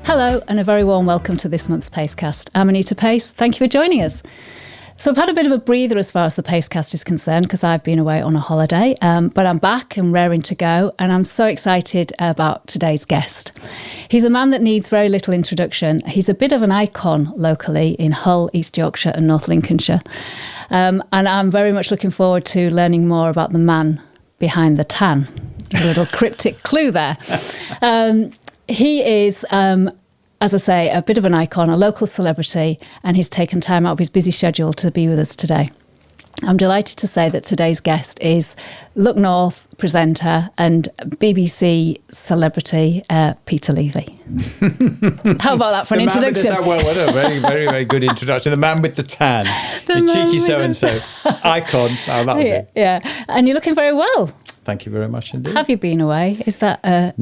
Hello and a very warm welcome to this month's Pacecast. I'm Anita Pace. Thank you for joining us. So I've had a bit of a breather as far as the Pacecast is concerned because I've been away on a holiday, but I'm back and raring to go, and I'm so excited about today's guest. He's a man that needs very little introduction. He's a bit of an icon locally in Hull, East Yorkshire and North Lincolnshire, and I'm very much looking forward to learning more about the man behind the tan. A little cryptic clue there. He is, as I say, a bit of an icon, a local celebrity, and he's taken time out of his busy schedule to be with us today. I'm delighted to say that today's guest is Look North presenter and BBC celebrity Peter Levy. How about that for an introduction? What a very, very, very good introduction. The man with the tan, the cheeky so-and-so, icon. Oh, that'll do. Yeah, and you're looking very well. Thank you very much indeed. Have you been away? I've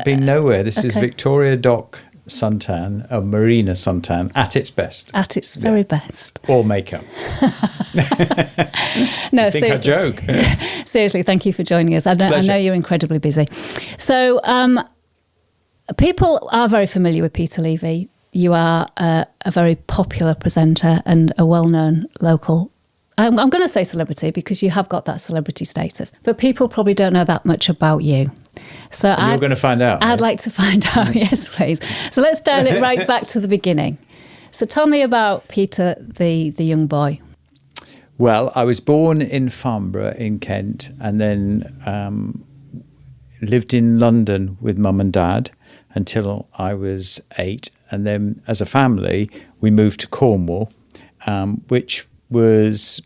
been nowhere. This is Victoria Dock suntan, a marina suntan at its best. At its very best. Or makeup. No, I think I joke. Seriously, thank you for joining us. I know you're incredibly busy. So people are very familiar with Peter Levy. You are a very popular presenter and a well-known local, I'm going to say celebrity because you have got that celebrity status, but people probably don't know that much about you. So you're going to find out. I'd like to find out, yes, please. So let's dial it right back to the beginning. So tell me about Peter, the young boy. Well, I was born in Humber in Kent and then lived in London with mum and dad until I was 8. And then as a family, we moved to Cornwall, which was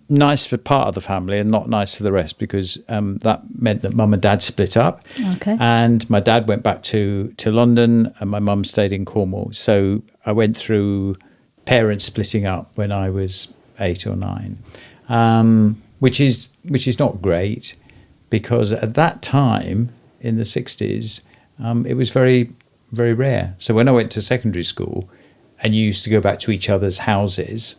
nice for part of the family and not nice for the rest because that meant that mum and dad split up. Okay. And my dad went back to London and my mum stayed in Cornwall. So I went through parents splitting up when I was 8 or 9, which is not great because at that time in the 60s, it was very, very rare. So when I went to secondary school and you used to go back to each other's houses,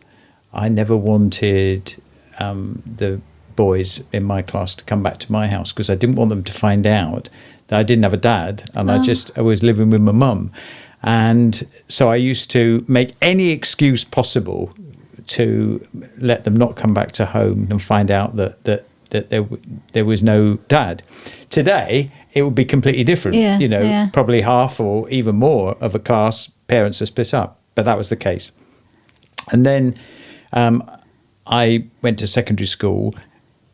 I never wanted the boys in my class to come back to my house because I didn't want them to find out that I didn't have a dad and I was living with my mum. And so I used to make any excuse possible to let them not come back to home and find out that there was no dad. Today, it would be completely different. Probably half or even more of a class, parents are split up. But that was the case. And then I went to secondary school,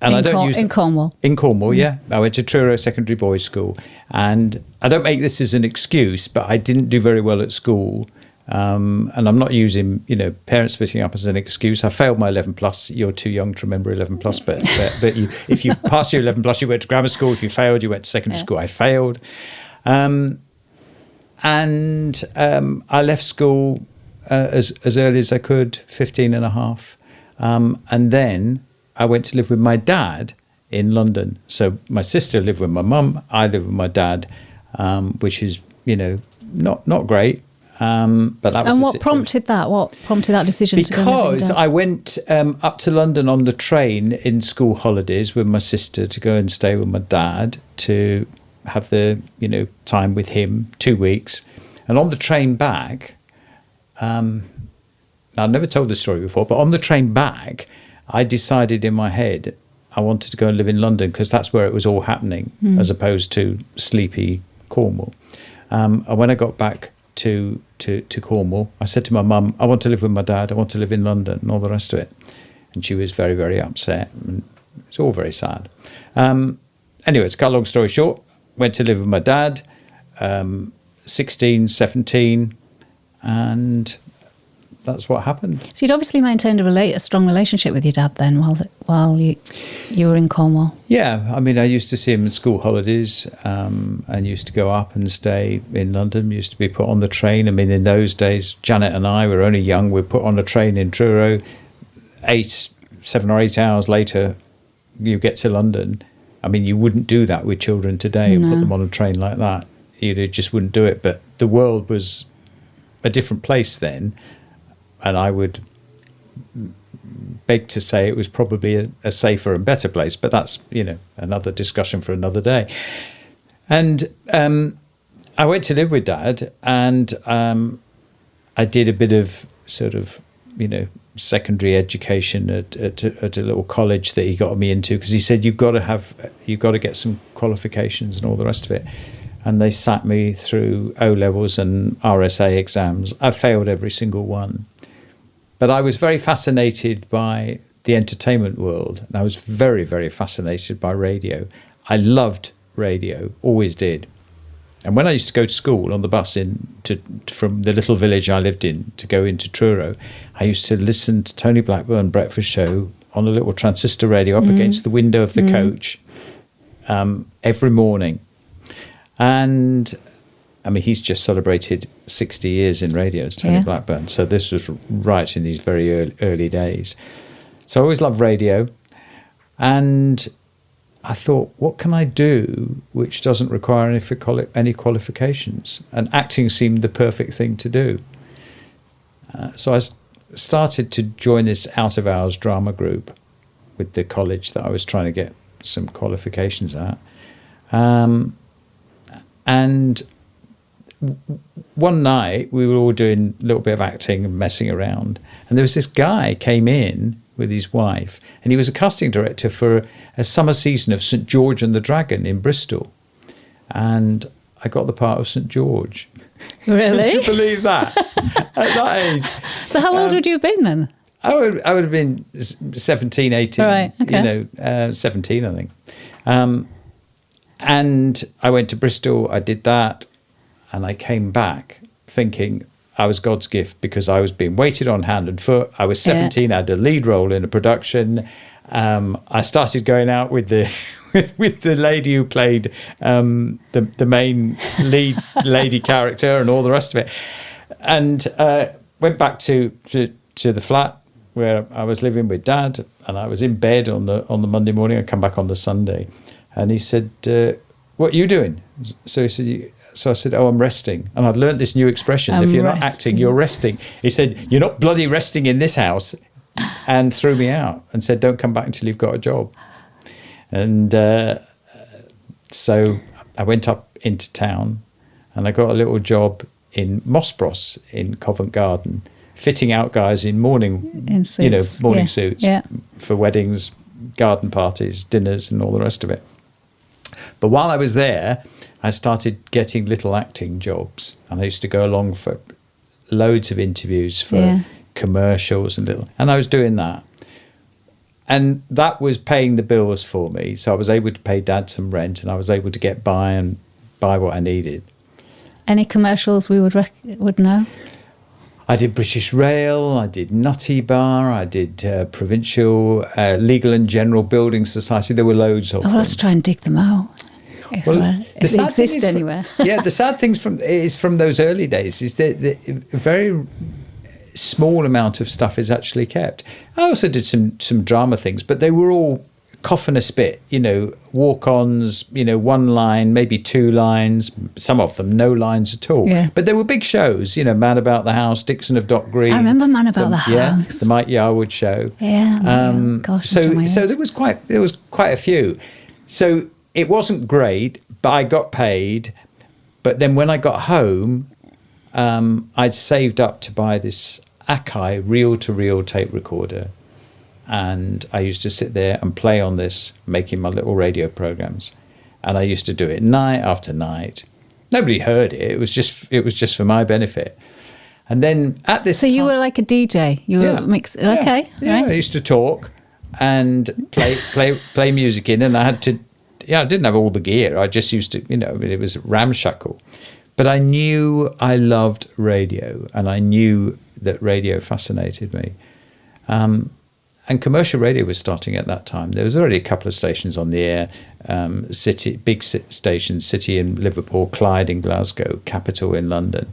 and in Cornwall. In Cornwall, yeah. I went to Truro Secondary Boys School, and I don't make this as an excuse, but I didn't do very well at school, and I'm not using parents splitting up as an excuse. I failed my 11 plus. You're too young to remember 11 plus, but if you passed your 11 plus, you went to grammar school. If you failed, you went to secondary school. I failed, and I left school as early as I could, 15 and a half. And then I went to live with my dad in London. So my sister lived with my mum, I lived with my dad, which is, not great. But that was. And what prompted that? What prompted that decision to go and live with Because I went up to London on the train in school holidays with my sister to go and stay with my dad to have the, time with him, 2 weeks. And on the train back, I've never told this story before, but on the train back, I decided in my head I wanted to go and live in London because that's where it was all happening, as opposed to sleepy Cornwall. And when I got back to Cornwall, I said to my mum, I want to live with my dad, I want to live in London and all the rest of it. And she was very, very upset. And it's all very sad. Anyway, to cut a long story short, went to live with my dad, 16, 17, and that's what happened. So you'd obviously maintained a strong relationship with your dad then while you were in Cornwall. Yeah, I mean, I used to see him in school holidays and used to go up and stay in London. We used to be put on the train. I mean, in those days, Janet and I were only young. We were put on a train in Truro. 7 or 8 hours later, you get to London. I mean, you wouldn't do that with children today and put them on a train like that. You just wouldn't do it. But the world was a different place then. And I would beg to say it was probably a safer and better place, but that's, another discussion for another day. And I went to live with Dad, and I did a bit of sort of, secondary education at a little college that he got me into, because he said you've got to get some qualifications and all the rest of it. And they sat me through O levels and RSA exams. I failed every single one, but I was very fascinated by the entertainment world, and I was very, very fascinated by radio. I loved radio, always did. And when I used to go to school on the bus from the little village I lived in to go into Truro, I used to listen to Tony Blackburn Breakfast Show on a little transistor radio up against the window of the coach every morning. And I mean, he's just celebrated 60 years in radio as Tony Blackburn. So this was right in these very early days. So I always loved radio. And I thought, what can I do which doesn't require any qualifications? And acting seemed the perfect thing to do. So I started to join this out-of-hours drama group with the college that I was trying to get some qualifications at. And one night we were all doing a little bit of acting and messing around. And there was this guy came in with his wife, and he was a casting director for a summer season of St. George and the Dragon in Bristol. And I got the part of St. George. Really? Can you believe that? At that age. So how old would you have been then? I would have been 17, 18. Right, okay. 17, I think. And I went to Bristol, I did that, and I came back thinking I was God's gift, because I was being waited on hand and foot. I was 17, I had a lead role in a production. I started going out with the with the lady who played the main lead lady character and all the rest of it. And went back to the flat where I was living with Dad, and I was in bed on the Monday morning. I come back on the Sunday. And he said, what are you doing? So he said, I said, oh, I'm resting. And I'd learnt this new expression. If you're not acting, you're resting. He said, you're not bloody resting in this house. And threw me out and said, don't come back until you've got a job. And so I went up into town, and I got a little job in Mossbros in Covent Garden, fitting out guys in morning suits for weddings, garden parties, dinners, and all the rest of it. But while I was there, I started getting little acting jobs, and I used to go along for loads of interviews for commercials and I was doing that, and that was paying the bills for me. So I was able to pay Dad some rent, and I was able to get by and buy what I needed. Any commercials we would know? I did British Rail, I did Nutty Bar, I did Provincial, Legal and General Building Society. There were loads of them. Let's try and dig them out. If they exist anywhere. The sad thing from those early days is that the very small amount of stuff is actually kept. I also did some drama things, but they were all cough and a spit, walk-ons, one line, maybe two lines, some of them no lines at all. Yeah. But there were big shows, Man About the House, Dixon of Dock Green. I remember Man About the House. Yeah, the Mike Yarwood show. Yeah. Gosh. So there was quite a few. So it wasn't great, but I got paid. But then when I got home, I'd saved up to buy this Akai reel-to-reel tape recorder. And I used to sit there and play on this, making my little radio programs. And I used to do it night after night. Nobody heard it. It was just for my benefit. And then at this time... So you were like a DJ? You were mixing... Okay. Yeah, right. I used to talk and play music in. And I had to... I didn't have all the gear. I just used to, it was ramshackle. But I knew I loved radio, and I knew that radio fascinated me. And commercial radio was starting at that time. There was already a couple of stations on the air, big stations, City in Liverpool, Clyde in Glasgow, Capital in London.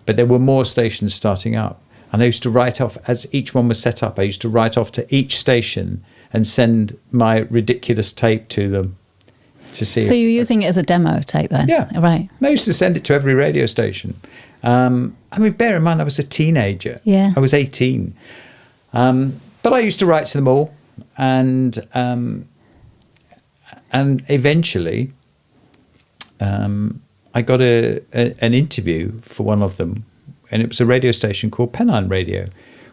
But there were more stations starting up. And I used to write off, as each one was set up, I used to write off to each station and send my ridiculous tape to them to see. So you were using it as a demo tape then? Yeah. Right. I used to send it to every radio station. Bear in mind, I was a teenager. Yeah. I was 18. But I used to write to them all, and eventually, I got an interview for one of them, and it was a radio station called Pennine Radio,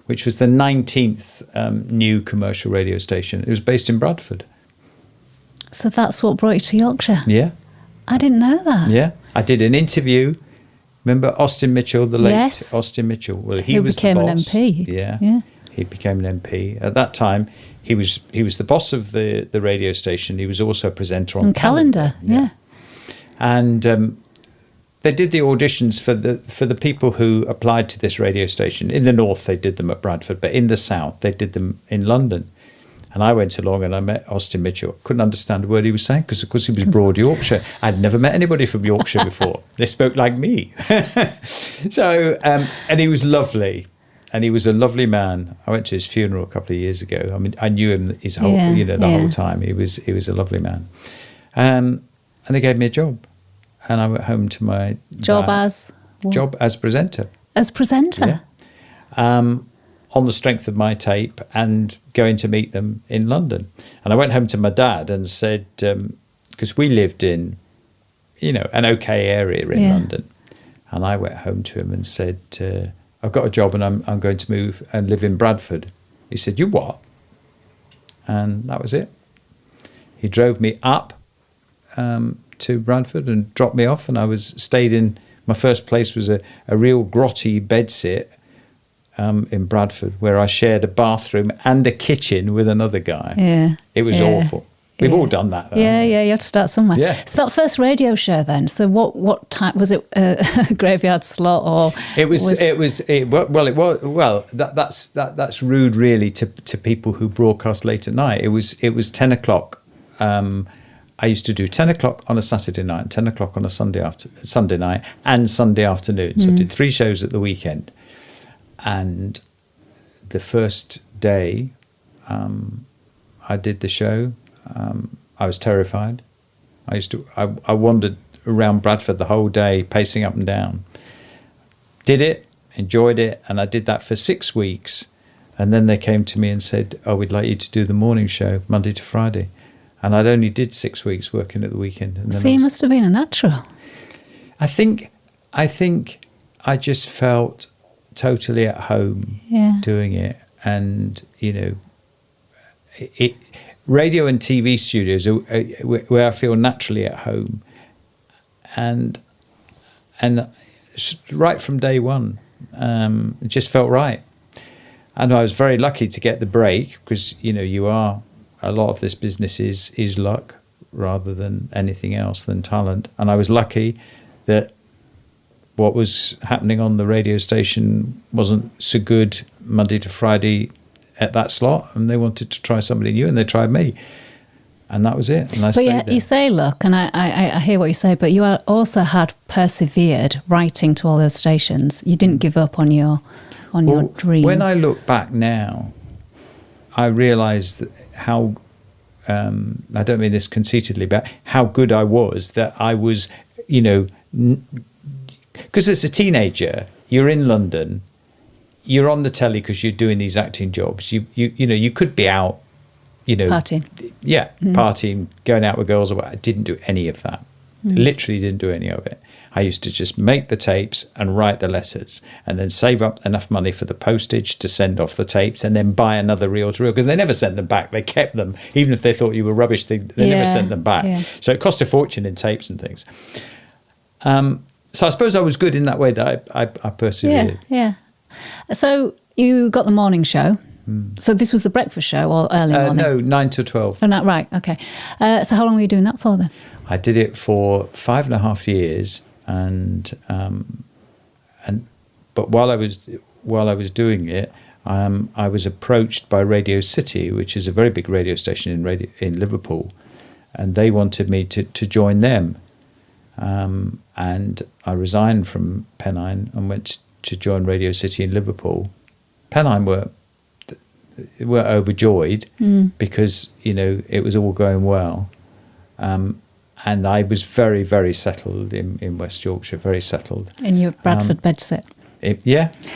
which was the 19th new commercial radio station. It was based in Bradford. So that's what brought you to Yorkshire? Yeah. I didn't know that. Yeah. I did an interview. Remember Austin Mitchell, the late Yes. Austin Mitchell? Well, Who was became the an boss. MP. Yeah. He became an MP. At that time, he was the boss of the radio station. He was also a presenter on Calendar. Yeah. And they did the auditions for the people who applied to this radio station. In the north, they did them at Bradford, but in the south, they did them in London. And I went along and I met Austin Mitchell. Couldn't understand a word he was saying because, of course, he was broad Yorkshire. I'd never met anybody from Yorkshire before. They spoke like me. So, and he was lovely. And he was a lovely man. I went to his funeral a couple of years ago. I mean, I knew him his whole, whole time. He was a lovely man. And they gave me a job. And I went home to my Job as presenter. As presenter? Yeah. On the strength of my tape and going to meet them in London. And I went home to my dad and said, because we lived in, an okay area in London. And I went home to him and said, I've got a job and I'm going to move and live in Bradford. He said, you what? And that was it. He drove me up to Bradford and dropped me off, and I stayed in, my first place was a real grotty bedsit in Bradford, where I shared a bathroom and a kitchen with another guy. Yeah. It was awful. We've all done that, though. Yeah, you have to start somewhere. Yeah. So that first radio show then, so what time, was it a graveyard slot or? That's rude really to people who broadcast late at night. It was 10 o'clock. I used to do 10 o'clock on a Saturday night, 10 o'clock on a Sunday night and Sunday afternoon. So I did 3 shows at the weekend. And the first day I did the show, I was terrified. I wandered around Bradford the whole day, pacing up and down. Did it, enjoyed it, and I did that for 6 weeks. And then they came to me and said, "Oh, we'd like you to do the morning show, Monday to Friday." And I'd only did 6 weeks working at the weekend. And then so you must have been a natural. I think I just felt totally at home doing it. And, radio and TV studios are where I feel naturally at home. And right from day one, it just felt right. And I was very lucky to get the break because, a lot of this business is luck rather than anything else, than talent. And I was lucky that what was happening on the radio station wasn't so good Monday to Friday at that slot, and they wanted to try somebody new, and they tried me. And that was it. And I stayed there. You say luck, and I hear what you say, but you also had persevered writing to all those stations. You didn't give up on your dream. When I look back now, I realise how, I don't mean this conceitedly, but how good I was, that I was, because as a teenager, you're in London, you're on the telly because you're doing these acting jobs. You could be out, partying. Yeah, partying, going out with girls or what. I didn't do any of that. Literally didn't do any of it. I used to just make the tapes and write the letters and then save up enough money for the postage to send off the tapes and then buy another reel-to-reel, because they never sent them back. They kept them. Even if they thought you were rubbish, they never sent them back. Yeah. So it cost a fortune in tapes and things. So I suppose I was good in that way, that I persevered. Yeah. So you got the morning show. So this was the breakfast show or early morning? No, 9 to 12. Oh, no, right, okay. So how long were you doing that for then? I did it for 5.5 years. But while I was doing it, I was approached by Radio City, which is a very big radio station in Liverpool, and they wanted me to join them. And I resigned from Pennine and went to join Radio City in Liverpool. Pennine were overjoyed because it was all going well. And I was very, very settled in West Yorkshire, very settled. In your Bradford bedsit.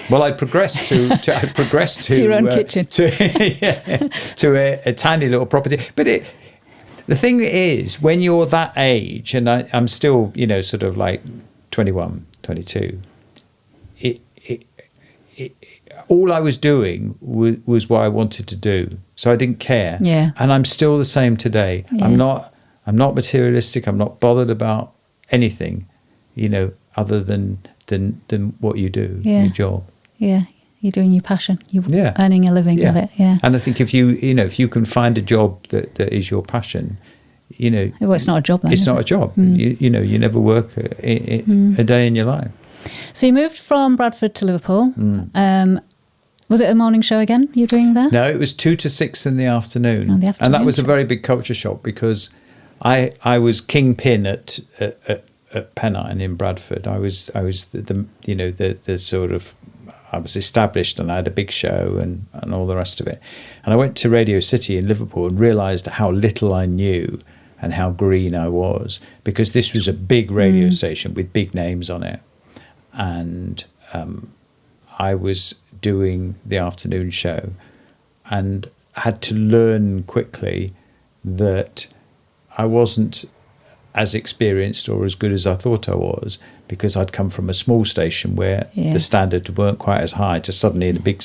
Well, I progressed to your own kitchen. to a tiny little property. But The thing is, when you're that age, and I'm still, sort of like 21, 22, all I was doing was what I wanted to do. So I didn't care. Yeah. And I'm still the same today. Yeah. I'm not materialistic. I'm not bothered about anything, other than what you do, your job. Yeah. You're doing your passion. You're earning a living at it. Yeah. And I think if you can find a job that is your passion, well, it's not a job then. It's not a job. You never work a day in your life. So you moved from Bradford to Liverpool. Was it a morning show again you were doing there? No, it was 2 to 6 in the afternoon. Oh, the afternoon. And that was a very big culture shock because I was kingpin at Pennine in Bradford. I was the sort of, I was established and I had a big show and all the rest of it. And I went to Radio City in Liverpool and realised how little I knew and how green I was, because this was a big radio station with big names on it. And I was doing the afternoon show and had to learn quickly that I wasn't as experienced or as good as I thought I was, because I'd come from a small station where the standards weren't quite as high to suddenly in a big,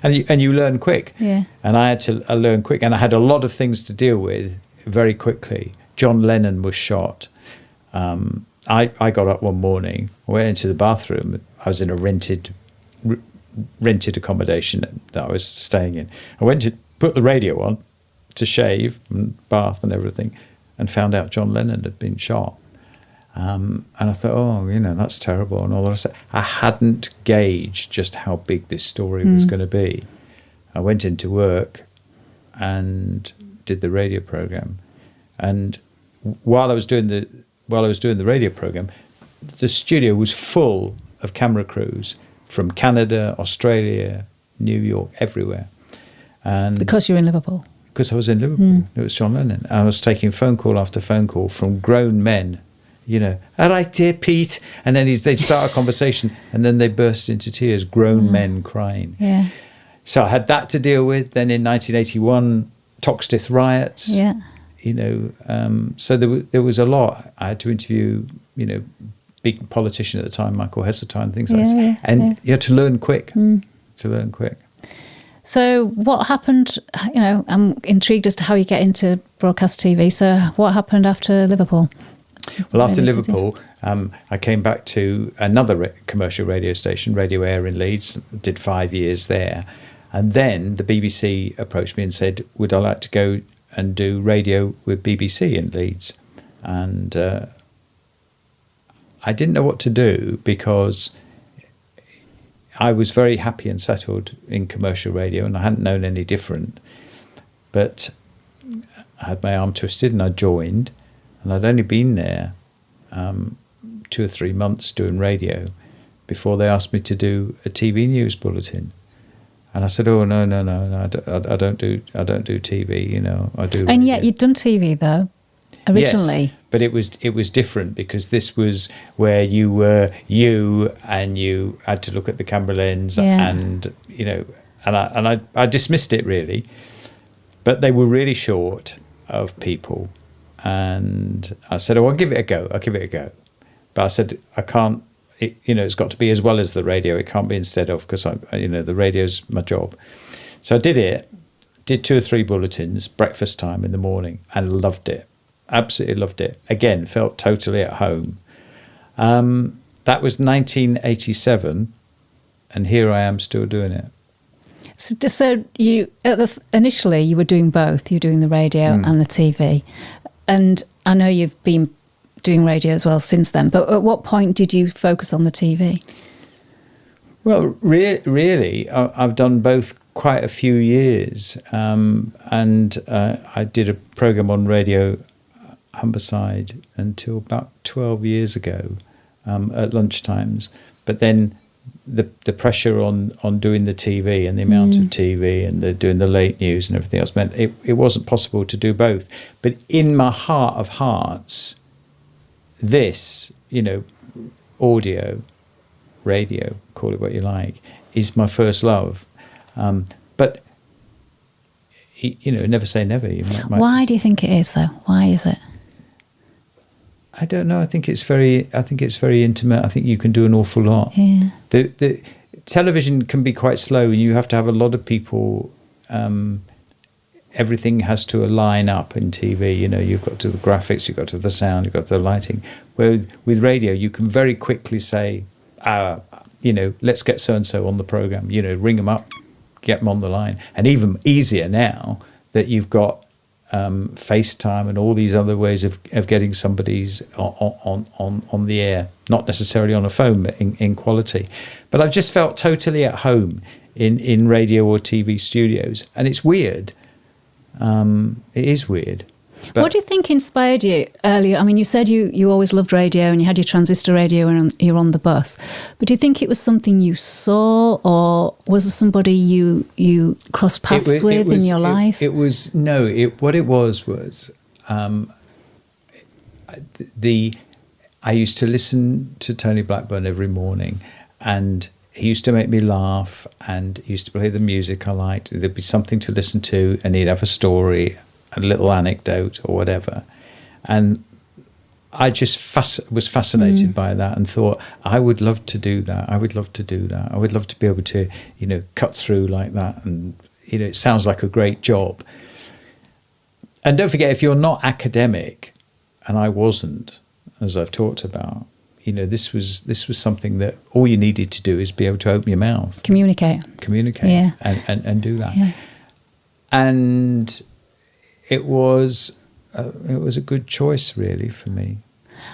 and you learn quick. Yeah. And I had to learn quick, and I had a lot of things to deal with very quickly. John Lennon was shot. I got up one morning, went into the bathroom. I was in a rented accommodation that I was staying in. I went to put the radio on to shave and bath and everything, and found out John Lennon had been shot. And I thought, that's terrible and all the rest. I hadn't gauged just how big this story was going to be. I went into work and did the radio program, and while I was doing the radio program, the studio was full of camera crews from Canada, Australia, New York, everywhere. And because you're in Liverpool. Because I was in Liverpool. It was John Lennon. I was taking phone call after phone call from grown men, all right, dear Pete. And then they'd start a conversation and then they burst into tears, grown men crying. Yeah. So I had that to deal with. Then in 1981, Toxteth riots. Yeah. So there was a lot. I had to interview, big politician at the time, Michael Heseltine, things like that. Yeah, and you had to learn quick. To learn quick. So what happened, I'm intrigued as to how you get into broadcast TV. So what happened after Liverpool? Well, after Liverpool, I came back to another commercial radio station, Radio Air in Leeds, did 5 years there. And then the BBC approached me and said, would I like to go and do radio with BBC in Leeds? And I didn't know what to do, because I was very happy and settled in commercial radio and I hadn't known any different. But I had my arm twisted and I joined, and I'd only been there 2 or 3 months doing radio before they asked me to do a TV news bulletin. And I said, "Oh no, I don't do TV. I do." And yet you'd done TV though, originally. Yes, but it was different, because this was where you were and you had to look at the camera lens, and I dismissed it really. But they were really short of people, and I said, "Oh, I'll give it a go. But I said, I can't. It's got to be as well as the radio. It can't be instead of, because the radio's my job." So I did it. Did 2 or 3 bulletins, breakfast time in the morning, and loved it. Absolutely loved it. Again, felt totally at home. That was 1987, and here I am still doing it. So you initially you were doing both. You were doing the radio and the TV, and I know you've been doing radio as well since then. But at what point did you focus on the TV? Well, really, I've done both quite a few years, and I did a program on radio, Humberside, until about 12 years ago at lunchtimes. But then the pressure on doing the TV and the amount of TV and doing the late news and everything else meant it wasn't possible to do both. But in my heart of hearts, this, audio, radio, call it what you like, is my first love. But never say never. Why do you think it is, though? Why is it? I don't know. I think it's very intimate. I think you can do an awful lot. Yeah. The television can be quite slow, and you have to have a lot of people. Everything has to align up in TV. You've got to the graphics, you've got to the sound, you've got to the lighting. Where with radio, you can very quickly say, let's get so and so on the program. Ring them up, get them on the line, and even easier now that you've got FaceTime and all these other ways of getting somebody's on the air, not necessarily on a phone, but in quality. But I've just felt totally at home in radio or TV studios, and it's weird. It is weird. But what do you think inspired you earlier? I mean, you said you always loved radio and you had your transistor radio when you're on the bus. But do you think it was something you saw, or was it somebody you crossed paths with in your life? What it was I used to listen to Tony Blackburn every morning, and he used to make me laugh, and he used to play the music I liked. There'd be something to listen to, and he'd have a story, a little anecdote or whatever. And I just was fascinated by that and thought, I would love to do that. I would love to do that. I would love to be able to, cut through like that. And, it sounds like a great job. And don't forget, if you're not academic, and I wasn't, as I've talked about, this was something that all you needed to do is be able to open your mouth, communicate, yeah. and do that. Yeah. And it was a good choice, really, for me.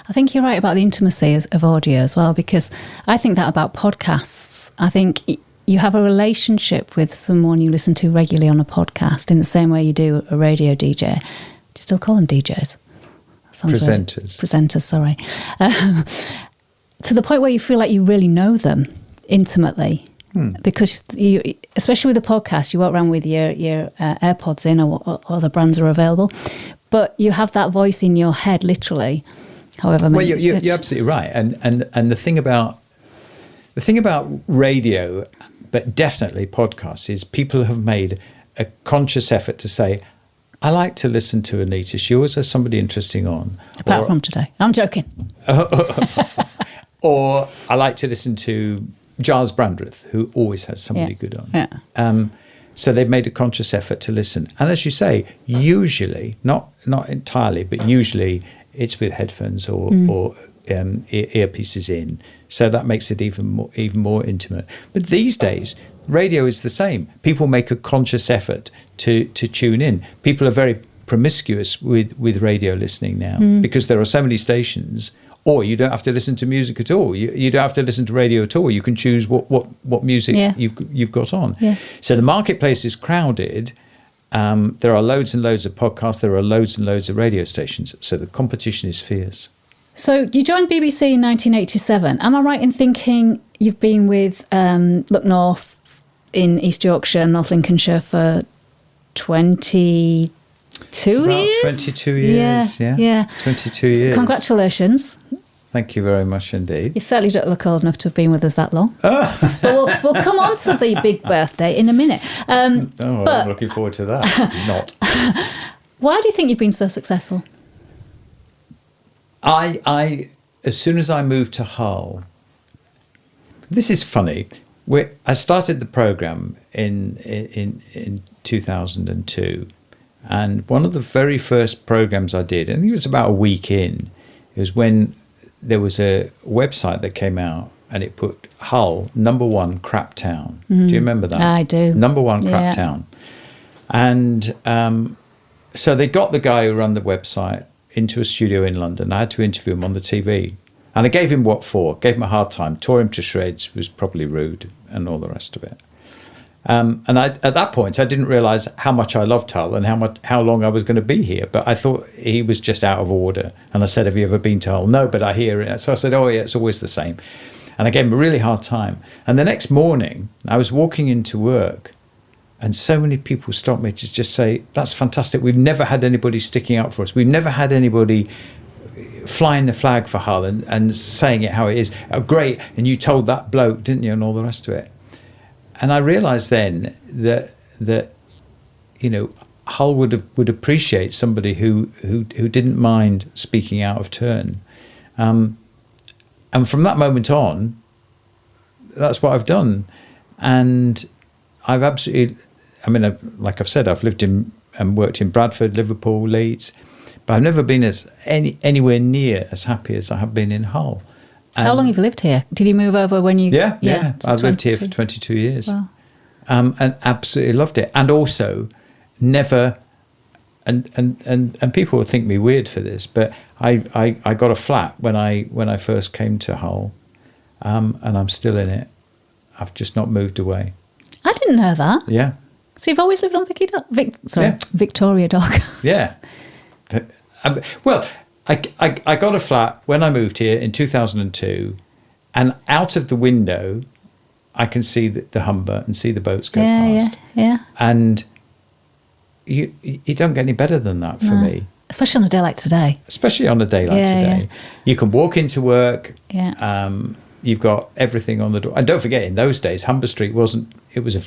I think you're right about the intimacy of audio as well, because I think that about podcasts. I think you have a relationship with someone you listen to regularly on a podcast in the same way you do a radio DJ. Do you still call them DJs? Presenters, sorry. To the point where you feel like you really know them intimately. Because you, especially with a podcast, you walk around with your AirPods in, or other brands are available, but you have that voice in your head, literally. However, well, you're absolutely right, and the thing about radio, but definitely podcasts, is people have made a conscious effort to say, I like to listen to Anita. She always has somebody interesting on. Apart from today, I'm joking. Or I like to listen to Giles Brandreth, who always has somebody good on. Yeah. So they've made a conscious effort to listen. And as you say, usually, not entirely, but usually it's with headphones or earpieces in. So that makes it even more intimate. But these days, radio is the same. People make a conscious effort to tune in. People are very promiscuous with radio listening now because there are so many stations. Or you don't have to listen to music at all. You don't have to listen to radio at all. You can choose what music you've got on. Yeah. So the marketplace is crowded. There are loads and loads of podcasts. There are loads and loads of radio stations. So the competition is fierce. So you joined BBC in 1987. Am I right in thinking you've been with Look North in East Yorkshire, North Lincolnshire for 22 years? 22 years, yeah. 22 years. Congratulations. Thank you very much indeed. You certainly don't look old enough to have been with us that long. But we'll come on to the big birthday in a minute. I'm looking forward to that. Not. Why do you think you've been so successful? I as soon as I moved to Hull, this is funny. I started the programme in 2002. And one of the very first programs I did, I think it was about a week in, it was when there was a website that came out and it put Hull, #1 crap town. Do you remember that? I do. #1 crap town. And so they got the guy who ran the website into a studio in London. I had to interview him on the TV. And I gave him what for, gave him a hard time, tore him to shreds, was probably rude and all the rest of it. And at that point, I didn't realise how much I loved Hull and how long I was going to be here. But I thought he was just out of order. And I said, have you ever been to Hull? No, but I hear it. So I said, oh, yeah, it's always the same. And I gave him a really hard time. And the next morning, I was walking into work and so many people stopped me to just say, that's fantastic. We've never had anybody sticking up for us. We've never had anybody flying the flag for Hull and saying it how it is. Oh, great. And you told that bloke, didn't you? And all the rest of it. And I realised then that Hull would appreciate somebody who didn't mind speaking out of turn, and from that moment on, that's what I've done, and I've absolutely. I mean, like I've said, I've lived in and worked in Bradford, Liverpool, Leeds, but I've never been anywhere near as happy as I have been in Hull. How long have you lived here? Did you move over when you? Yeah. I've lived here for 22 years, wow. And absolutely loved it, and also never. And people will think me weird for this, but I got a flat when I first came to Hull, and I'm still in it. I've just not moved away. I didn't know that. Yeah. So you've always lived on Victoria Dock. Yeah. Well, I got a flat when I moved here in 2002, and out of the window, I can see the Humber and see the boats go past. Yeah. And you don't get any better than that for me. Especially on a day like today. Yeah. You can walk into work. Yeah. You've got everything on the door. And don't forget, in those days, Humber Street it was a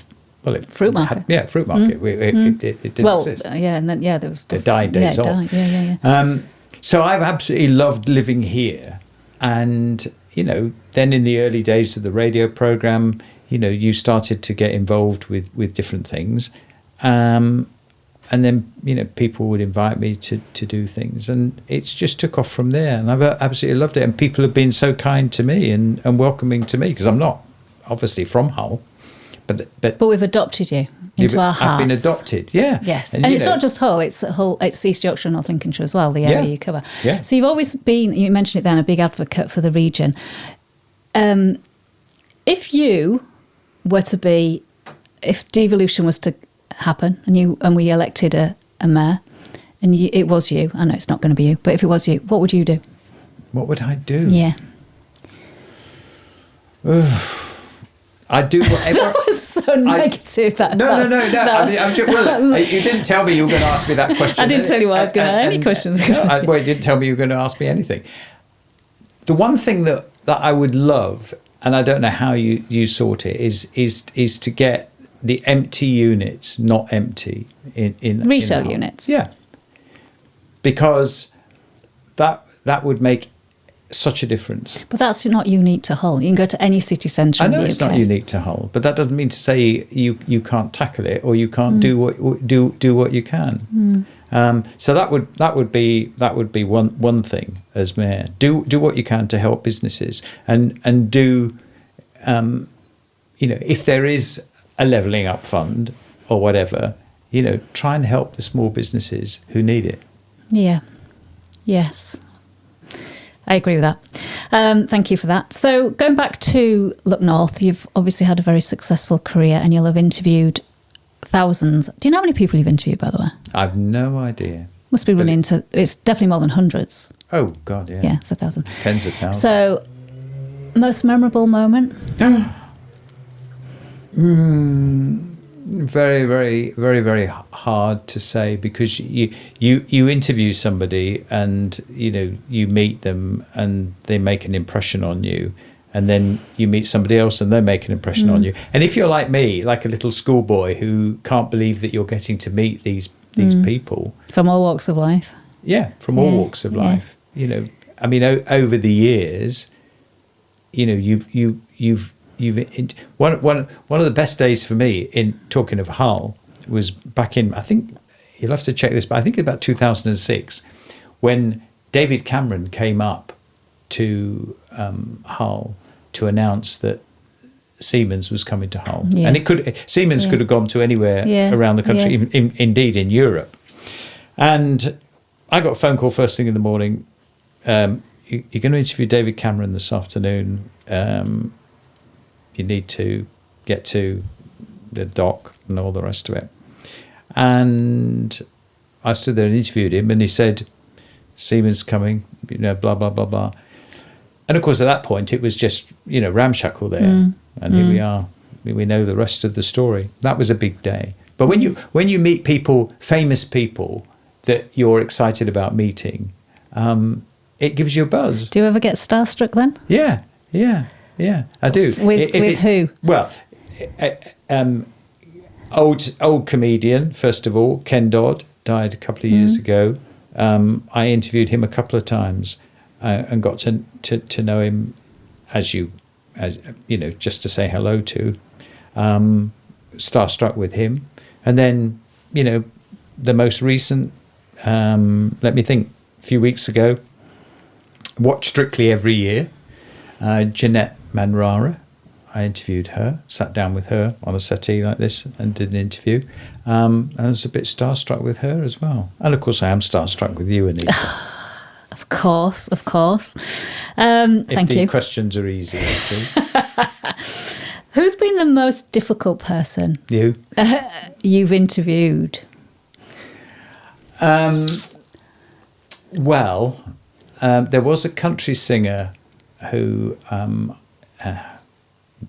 fruit market. Fruit market. It didn't exist. And then there was the dying days off. Yeah. So I've absolutely loved living here, and then in the early days of the radio program, you started to get involved with different things, and then people would invite me to do things, and it's just took off from there, and I've absolutely loved it, and people have been so kind to me and welcoming to me, because I'm not obviously from Hull, but we've adopted you into our hearts. I've been adopted, yeah. Yes, and it's not just Hull; it's East Yorkshire, North Lincolnshire as well. The area you cover. Yeah. So you've always been. You mentioned it then, a big advocate for the region. If you were to be, if devolution was to happen, and we elected a mayor, and it was you. I know it's not going to be you, but if it was you, what would you do? What would I do? Yeah. I'd do whatever. That was so negative. No. I'm just, you didn't tell me you were going to ask me that question. I didn't tell you I was going to ask any questions. Well, you didn't tell me you were going to ask me anything. The one thing that I would love, and I don't know how you sort it, is to get the empty units not empty in retail units. Yeah, because that would make such a difference. But that's not unique to Hull. You can go to any city centre. I know it's not unique to Hull, but that doesn't mean to say you can't tackle it or you can't do what you can. So that would be one thing as mayor. Do what you can to help businesses and do if there is a levelling up fund or whatever, try and help the small businesses who need it. Yeah. Yes. I agree with that. Thank you for that. So going back to Look North, you've obviously had a very successful career and you'll have interviewed thousands. Do you know how many people you've interviewed, by the way? I've no idea. Must be running into, it's definitely more than hundreds. Oh, God, yeah. Yeah, it's 1,000. Tens of thousands. So, most memorable moment? Very, very, very, very hard to say, because you interview somebody and you meet them and they make an impression on you, and then you meet somebody else and they make an impression on you. And if you're like me, like a little schoolboy who can't believe that you're getting to meet these people from all walks of life. Yeah, from all walks of life. I mean, over the years, you've one of the best days for me in talking of Hull was back in, I think you'll have to check this, but I think about 2006, when David Cameron came up to Hull to announce that Siemens was coming to Hull, and Siemens could have gone to anywhere around the country, even indeed in Europe. And I got a phone call first thing in the morning. You're going to interview David Cameron this afternoon. You need to get to the dock and all the rest of it. And I stood there and interviewed him, and he said, Siemens coming, blah, blah, blah, blah. And of course, at that point, it was just, ramshackle there. And here we are. We know the rest of the story. That was a big day. But when you meet people, famous people that you're excited about meeting, it gives you a buzz. Do you ever get starstruck then? Yeah, I do. With who? Well, old comedian, first of all. Ken Dodd died a couple of years ago. I interviewed him a couple of times and got to know him as you know, just to say hello to. Starstruck with him. And then, you know, the most recent, let me think, a few weeks ago, watch Strictly every year. Jeanette Manrara. I interviewed her, sat down with her on a settee like this and did an interview. And I was a bit starstruck with her as well. And of course I am starstruck with you, Anita. Of course. If Thank the you. questions are easy, please. Who's been the most difficult person You? you've interviewed? Well, there was a country singer who,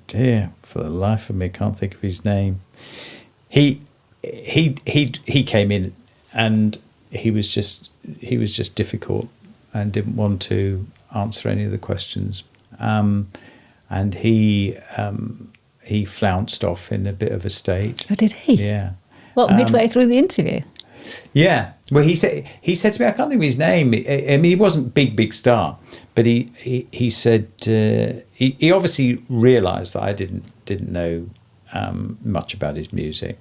dear, for the life of me, I can't think of his name. He came in, and he was just difficult and didn't want to answer any of the questions. And he flounced off in a bit of a state. Oh, did he? Yeah. What, midway through the interview? Yeah. Well, he said to me, I can't think of his name. I mean, he wasn't big star, but he said he obviously realised that I didn't know much about his music,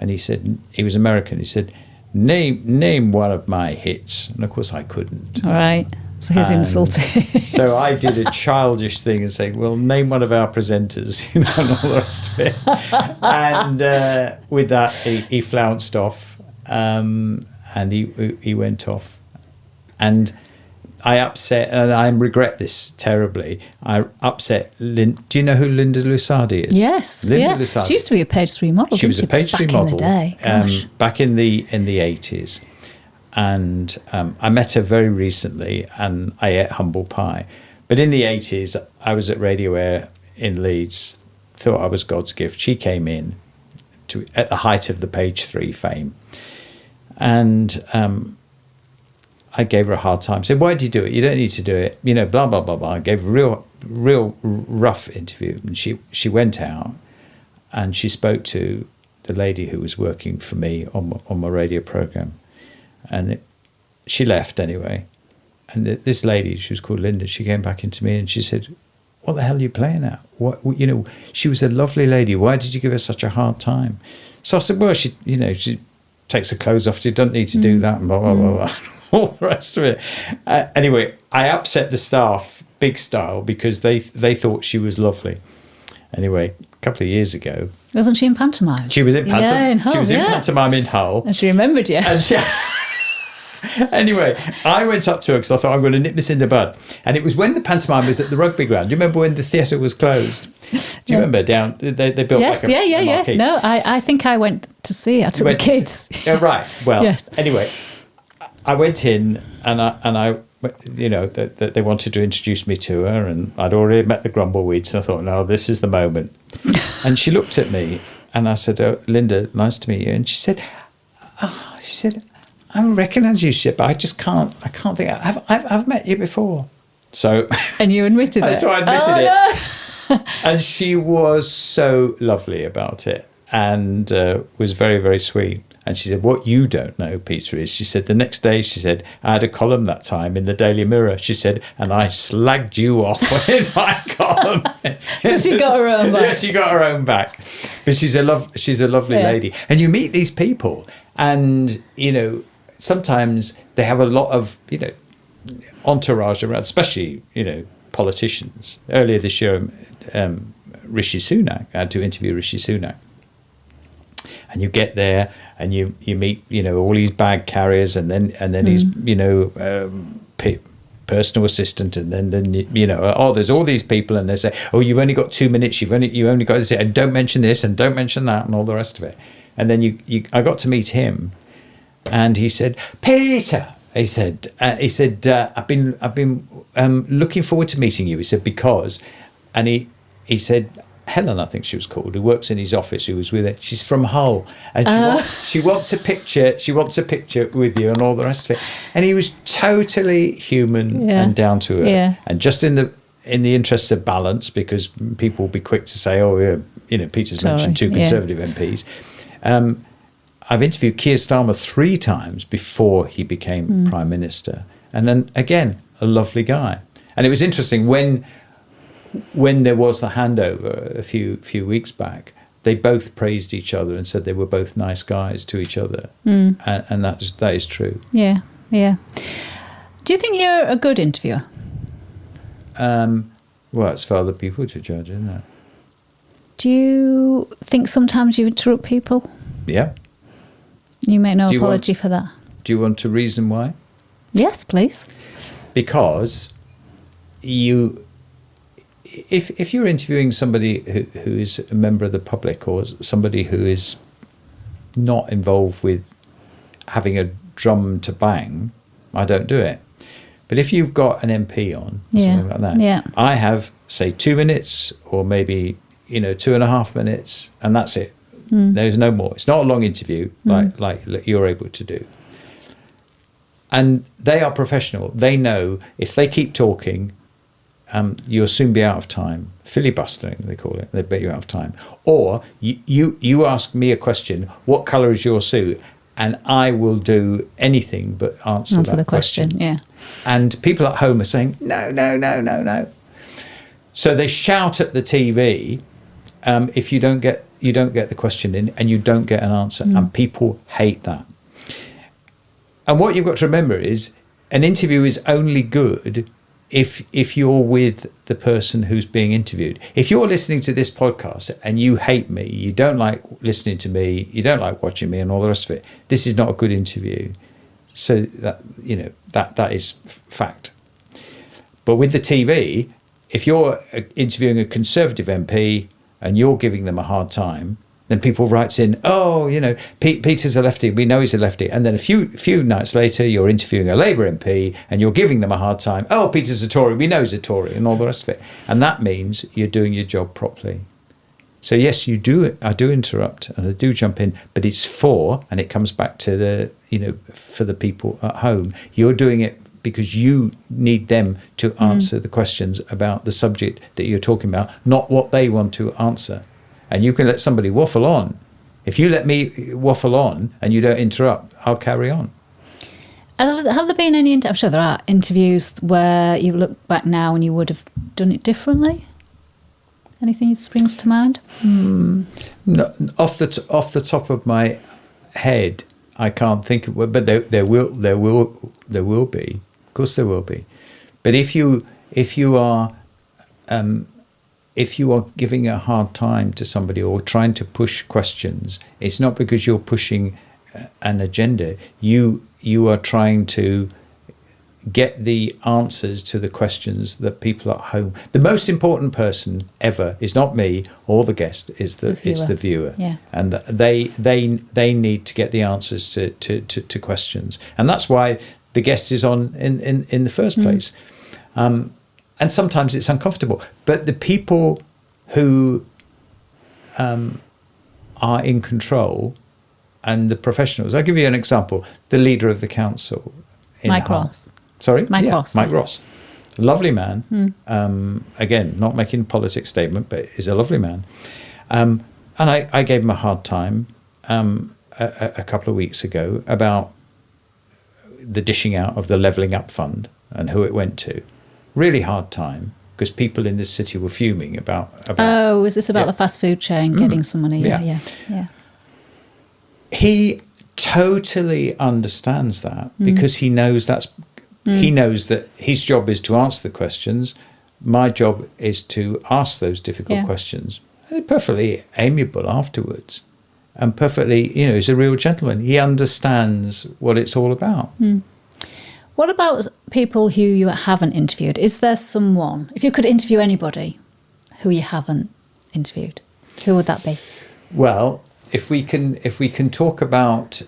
and he said he was American. He said, name one of my hits, and of course I couldn't. All right. So he was insulted. So I did a childish thing and saying, well, name one of our presenters, you know, and all the rest of it. And with that, he flounced off, and he went off. And I upset, and I regret this terribly, I upset, do you know who Linda Lusardi is? Yes. Linda yeah. Lusardi. She used to be a page 3 model. She was a page 3 model. Back in the day. Gosh. Back in the 80s. And I met her very recently, and I ate humble pie. But in the 80s, I was at Radio Air in Leeds, thought I was God's gift. She came in at the height of the page 3 fame. And I gave her a hard time. Said, why do you do it? You don't need to do it. You know, blah, blah, blah, blah. I gave a real rough interview. And she went out and she spoke to the lady who was working for me on my radio program. And she left anyway. And this lady, she was called Linda, she came back into me and she said, what the hell are you playing at? What, you know, she was a lovely lady. Why did you give her such a hard time? So I said, well, she takes her clothes off. She doesn't need to do that and blah, blah, blah, blah. All the rest of it. Anyway, I upset the staff big style because they thought she was lovely. Anyway, a couple of years ago. Wasn't she in pantomime? She was in pantomime. Yeah, in Hull, she was in pantomime in Hull. And she remembered you. And anyway, I went up to her because I thought I'm going to nip this in the bud. And it was when the pantomime was at the rugby ground. Do you remember when the theatre was closed? Do you remember down? They built yes, like a yeah. marquee. No, I think I went to see it. I took the kids. Oh, right. Well, yes. Anyway, I went in and I you know, that they wanted to introduce me to her, and I'd already met the Grumbleweeds, and I thought, no, this is the moment. And she looked at me, and I said, oh, Linda, nice to meet you. And she said, I recognise you, she said, but I can't think, I've met you before. So, and you admitted it. So I admitted it. No. And she was so lovely about it, and was very, very sweet. And she said, what you don't know, Peter, is, she said, the next day, she said, I had a column that time in the Daily Mirror, she said, and I slagged you off in my column. So she got her own back. Yeah, she got her own back. But she's a lovely lady. And you meet these people, and, you know, sometimes they have a lot of, you know, entourage around, especially, you know, politicians. Earlier this year, Rishi Sunak, I had to interview Rishi Sunak. And you get there and you meet, you know, all these bag carriers, and then he's, you know, personal assistant, and then you know, oh, there's all these people, and they say, oh, you've only got 2 minutes, you only got to say, and don't mention this and don't mention that and all the rest of it. And then I got to meet him, and he said, Peter, he said, I've been looking forward to meeting you. He said, because, and he said, Helen, I think she was called, who works in his office, who was with it. She's from Hull, and she wants a picture. She wants a picture with you, and all the rest of it. And he was totally human and down to earth. Yeah. And just in the interests of balance, because people will be quick to say, "Oh, yeah, you know, Peter's mentioned 2 Conservative MPs." I've interviewed Keir Starmer 3 times before he became Prime Minister. And then, again, a lovely guy. And it was interesting, when there was the handover a few weeks back, they both praised each other and said they were both nice guys to each other. And that is true. Yeah, yeah. Do you think you're a good interviewer? Well, it's for other people to judge, isn't it? Do you think sometimes you interrupt people? Yeah. You make no apology for that. Do you want to reason why? Yes, please. Because if you're interviewing somebody who is a member of the public, or somebody who is not involved with having a drum to bang, I don't do it. But if you've got an MP on, or something like that, I have, say, 2 minutes, or maybe 2.5 minutes, and that's it. There's no more. It's not a long interview like you're able to do. And they are professional. They know if they keep talking, you'll soon be out of time. Filibustering, they call it. They bet you out of time. Or you ask me a question, what colour is your suit? And I will do anything but answer that the question. Yeah. And people at home are saying, no. So they shout at the TV if you don't get the question in, and you don't get an answer. And people hate that. And what you've got to remember is, an interview is only good if you're with the person who's being interviewed. If you're listening to this podcast and you hate me, you don't like listening to me, you don't like watching me, and all the rest of it, this is not a good interview. So that is fact. But with the TV, if you're interviewing a Conservative MP and you're giving them a hard time, then people write in, Peter's a lefty, we know he's a lefty. And then a few nights later, you're interviewing a Labour MP and you're giving them a hard time. Oh, Peter's a Tory, we know he's a Tory, and all the rest of it. And that means you're doing your job properly. So yes, I do interrupt and I do jump in, but it's and it comes back to for the people at home. You're doing it because you need them to answer the questions about the subject that you're talking about, not what they want to answer. And you can let somebody waffle on. If you let me waffle on and you don't interrupt, I'll carry on. Have there been any, I'm sure there are, interviews where you look back now and you would have done it differently? Anything that springs to mind? No, off the top of my head, I can't think of, but there will be. Of course there will be. But if you are giving a hard time to somebody or trying to push questions, it's not because you're pushing an agenda. You are trying to get the answers to the questions that people at home. The most important person ever is not me or the guest. It's the viewer. Yeah. And they need to get the answers to questions, and that's why the guest is on in the first place. And sometimes it's uncomfortable. But the people who are in control and the professionals, I'll give you an example. The leader of the council. Mike Ross. Sorry? Mike Ross. Mike Ross. Lovely man. Again, not making a politics statement, but he's a lovely man. And I gave him a hard time a couple of weeks ago about the dishing out of the Levelling Up Fund and who it went to. Really hard time, because people in this city were fuming about Oh, is this about the fast food chain getting some money? Yeah. He totally understands that, because he knows he knows that his job is to answer the questions. My job is to ask those difficult questions. And he's perfectly amiable afterwards, and perfectly, he's a real gentleman. He understands what it's all about. What about people who you haven't interviewed? Is there someone, if you could interview anybody who you haven't interviewed, who would that be? Well, if we can talk about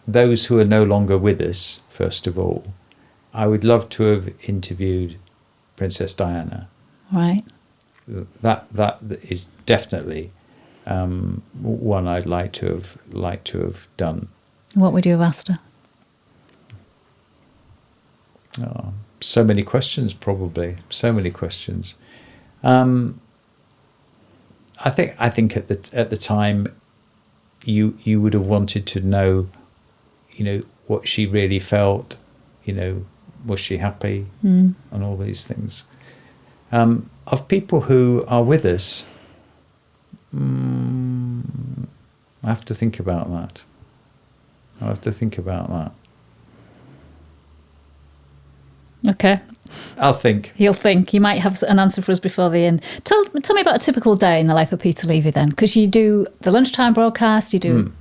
those who are no longer with us, first of all, I would love to have interviewed Princess Diana. Right. That is definitely one I'd like to have done. What would you have asked her? Oh, so many questions, probably. So many questions. I think at the time, you would have wanted to know, what she really felt. Was she happy, and all these things. Of people who are with us, I have to think about that. Okay. I'll think. You'll think. You might have an answer for us before the end. Tell me about a typical day in the life of Peter Levy then, because you do the lunchtime broadcast, you do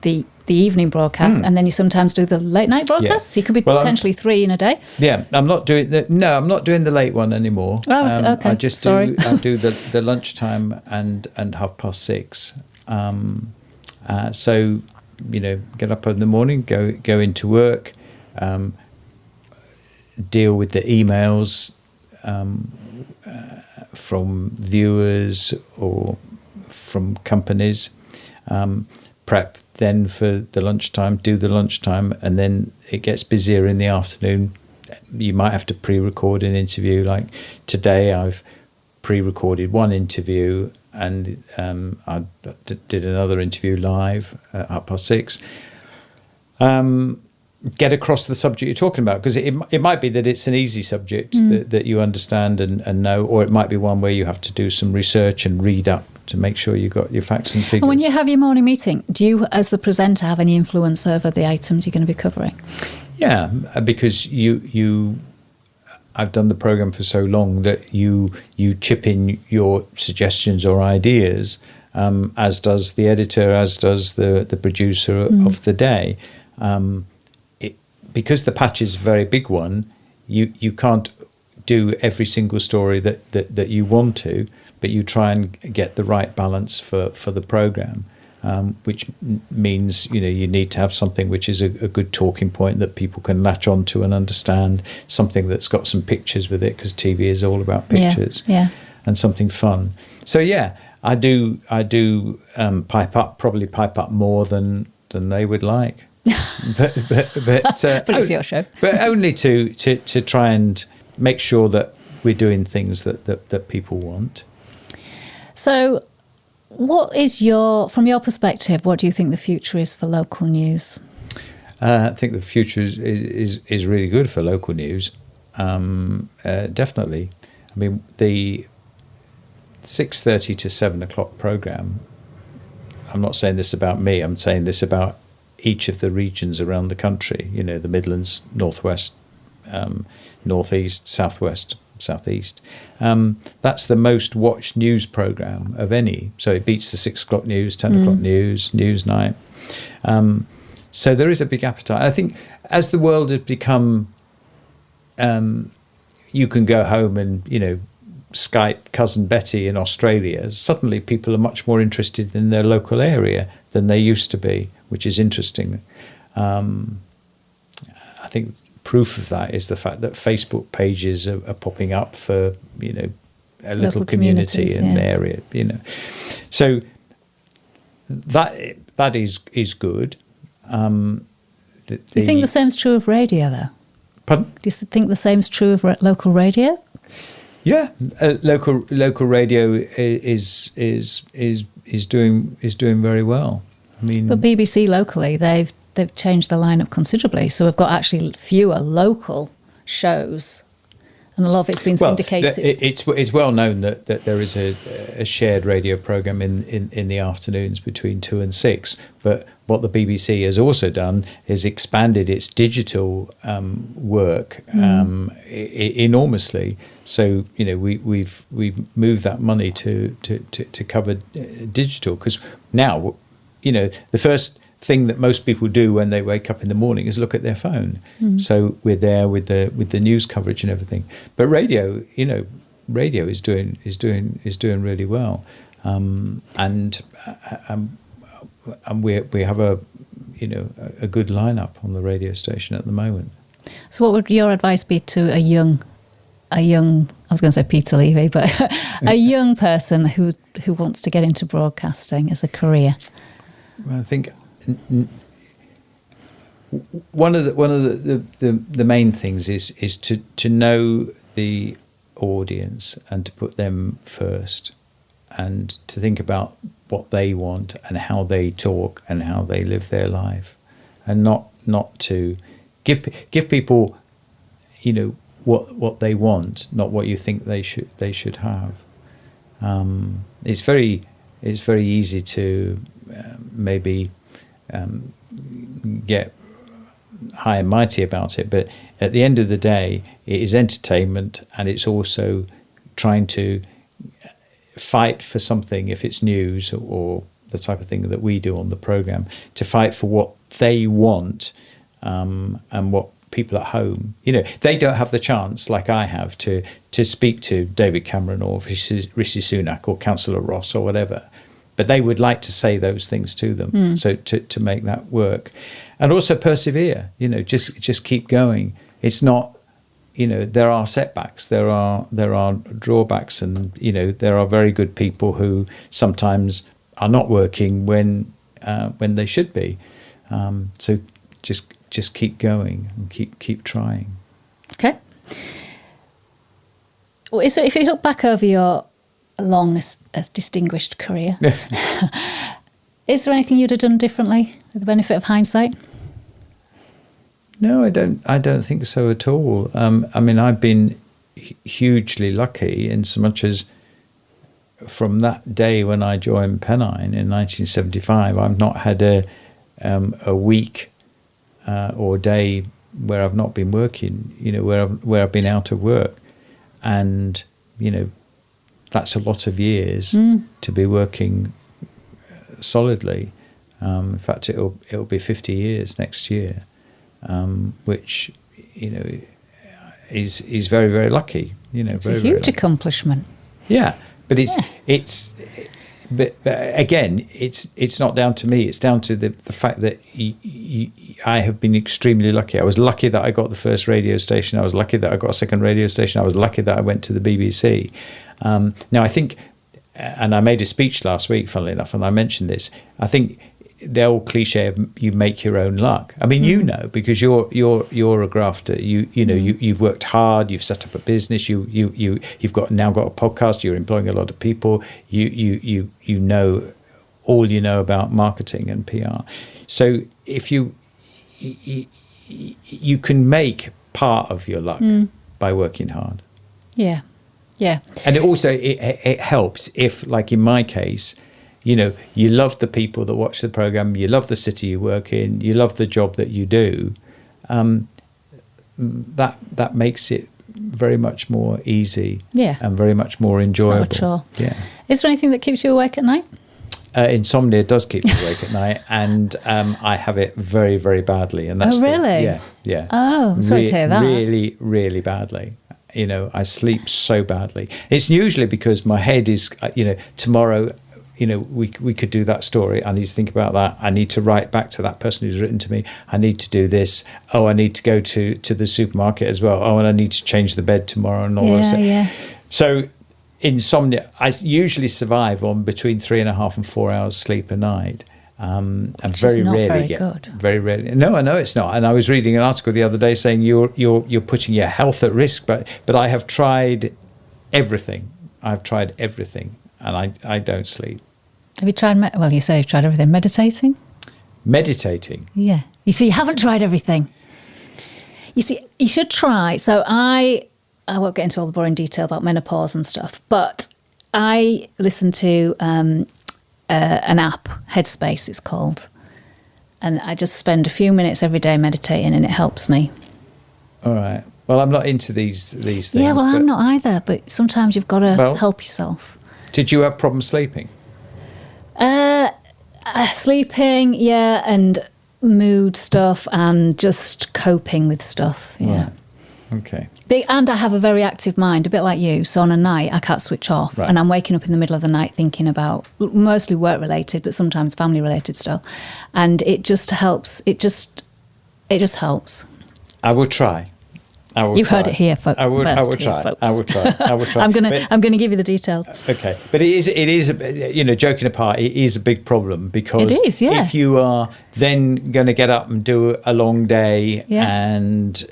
the evening broadcast, and then you sometimes do the late night broadcast. So you could be potentially 3 in a day. Yeah, I'm not doing the late one anymore. Oh, okay. I just do the lunchtime and 6:30. So get up in the morning, go into work. Deal with the emails from viewers or from companies, prep then for the lunchtime, do the lunchtime, and then it gets busier in the afternoon. You might have to pre-record an interview. Like today I've pre-recorded one interview, and I did another interview live at 6:30. Get across the subject you're talking about, because it might be that it's an easy subject that you understand and know, or it might be one where you have to do some research and read up to make sure you got your facts and figures. And when you have your morning meeting, do you, as the presenter, have any influence over the items you're going to be covering? Yeah, because I've done the programme for so long that you chip in your suggestions or ideas, as does the editor, as does the producer of the day. Because the patch is a very big one, you can't do every single story that you want to, but you try and get the right balance for the programme, which means you need to have something which is a good talking point that people can latch onto and understand, something that's got some pictures with it, because TV is all about pictures, and something fun. So I do pipe up more than they would like. but it's your show. But only to try and make sure that we're doing things that people want. So, what is from your perspective, what do you think the future is for local news? I think the future is really good for local news. Definitely. I mean, the 6:30 to 7:00 programme. I'm not saying this about me. I'm saying this about each of the regions around the country, the Midlands, Northwest, Northeast, Southwest, Southeast. That's the most watched news programme of any. So it beats the 6:00 news, 10:00 news, Newsnight. So there is a big appetite. I think as the world has become, you can go home and, Skype cousin Betty in Australia, suddenly people are much more interested in their local area than they used to be, which is interesting. I think proof of that is the fact that Facebook pages are popping up for, a little community in the area, So that is good. Do you think the same's true of radio, though? Pardon? Do you think the same's true of local radio? Yeah, local radio is doing very well. I mean, but BBC locally, they've changed the lineup considerably. So we've got actually fewer local shows, and a lot of it's been syndicated. It's well known that there is a shared radio programme in the afternoons between 2 and 6. But what the BBC has also done is expanded its digital work enormously. So we've moved that money to cover digital, because now the first thing that most people do when they wake up in the morning is look at their phone. So we're there with the news coverage and everything. But radio is doing really well, and we have a good lineup on the radio station at the moment. So what would your advice be to a young I was going to say Peter Levy, but a young person who wants to get into broadcasting as a career? I think one of the main things is to know the audience and to put them first. and to think about what they want and how they talk and how they live their life, and not to give people, what they want, not what you think they should have. It's very easy to maybe get high and mighty about it, but at the end of the day, it is entertainment, and it's also trying to fight for something, if it's news or the type of thing that we do on the program, to fight for what they want, and what people at home, they don't have the chance like I have to speak to David Cameron or Rishi Sunak or Councillor Ross or whatever, but they would like to say those things to them. So to make that work, and also persevere, just keep going. It's not, there are setbacks, there are drawbacks, and there are very good people who sometimes are not working when they should be. So just keep going and keep trying. Okay. Well, so if you look back over your long, distinguished career, is there anything you'd have done differently with the benefit of hindsight? No, I don't think so at all. I've been hugely lucky in so much as from that day when I joined Pennine in 1975, I've not had a week or day where I've not been working, where I've been out of work. And, that's a lot of years to be working solidly. In fact, it'll be 50 years next year. Which is very, very lucky. It's a huge accomplishment. Yeah, but but again, it's not down to me. It's down to the fact that I have been extremely lucky. I was lucky that I got the first radio station. I was lucky that I got a second radio station. I was lucky that I went to the BBC. Now I think, and I made a speech last week, funnily enough, and I mentioned this. I think the old cliche of you make your own luck. I mean, because you're a grafter. You've worked hard. You've set up a business. You've now got a podcast. You're employing a lot of people. You know about marketing and PR. So if you can make part of your luck by working hard. Yeah. And it also it helps if, like in my case, you love the people that watch the program, you love the city you work in, you love the job that you do. That makes it very much more easy, and very much more enjoyable. It's not a chore. Yeah. Is there anything that keeps you awake at night? Insomnia does keep me awake at night, and I have it very, very badly. And that's really? Yeah. Oh, sorry to hear that. Really, really badly. I sleep so badly. It's usually because my head is, tomorrow. We could do that story. I need to think about that. I need to write back to that person who's written to me. I need to do this. Oh, I need to go to the supermarket as well. Oh, and I need to change the bed tomorrow and all that. Yeah. So insomnia, I usually survive on between 3.5 and 4 hours sleep a night. And Which very is not rarely very get good. Very rarely. No, I know it's not. And I was reading an article the other day saying you're putting your health at risk. But I have tried everything. I've tried everything, and I don't sleep. Have you tried, you say you've tried everything. Meditating? Meditating? Yeah. You see, you haven't tried everything. You see, you should try. So I won't get into all the boring detail about menopause and stuff, but I listen to an app, Headspace it's called, and I just spend a few minutes every day meditating, and it helps me. All right. Well, I'm not into these things. Yeah, well, I'm not either, but sometimes you've got to help yourself. Did you have problems sleeping? Sleeping, yeah, and mood stuff, and just coping with stuff, yeah. Right. Okay. And I have a very active mind, a bit like you. So on a night, I can't switch off. Right. And I'm waking up in the middle of the night thinking about mostly work-related, but sometimes family-related stuff. And it just helps. It just helps. I will try. You've heard it here, folks. I will try. I will try. I'm gonna give you the details. Okay, but it is. Joking apart, it is a big problem because it is, yeah. If you are then going to get up and do a long day and